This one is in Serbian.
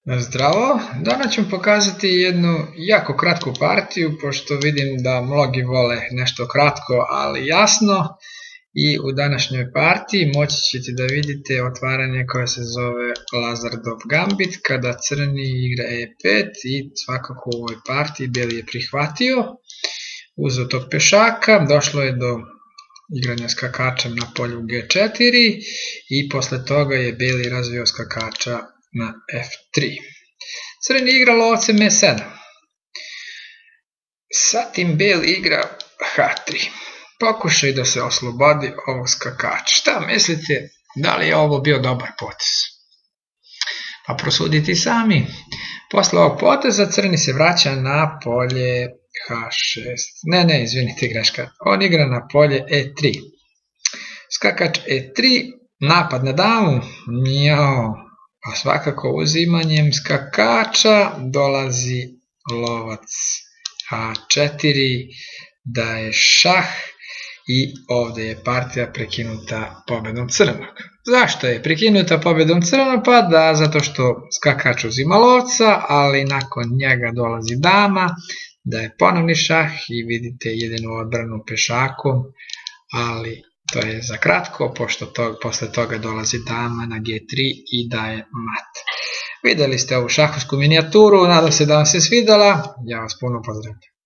Zdravo, danas ću pokazati jednu jako kratku partiju, pošto vidim da mnogi vole nešto kratko, ali jasno. I u današnjoj partiji moći ćete da vidite otvaranje koje se zove Lazardov Gambit, kada crni igra E5 i svakako u ovoj partiji beli je prihvatio. Uzeo tog pešaka, došlo je do igranja skakačem na polju G4 i posle toga je beli razvio skakača na F3. Crni igra lovcem E7. Zatim beli igra H3. Pokušaj da se oslobodi ovog skakača. Šta mislite, da li je ovo bio dobar potez? Pa prosuditi sami. Posle ovog poteza crni se vraća na polje H6. Izvinite, greška. On igra na polje E3. Skakač E3, napad na damu. Pa svakako uzimanjem skakača dolazi lovac H4, daje šah i ovde je partija prekinuta pobedom crnog. Zašto je prekinuta pobedom crnog? Pa da, zato što skakač uzima lovca, ali nakon njega dolazi dama, daje ponovni šah i vidite jedinu odbranu pešakom, ali to je za kratko, pošto posle toga dolazi dama na G3 i daje mat. Videli ste ovu šahovsku minijaturu, nadam se da vam se svidela, ja vas puno pozdravljam.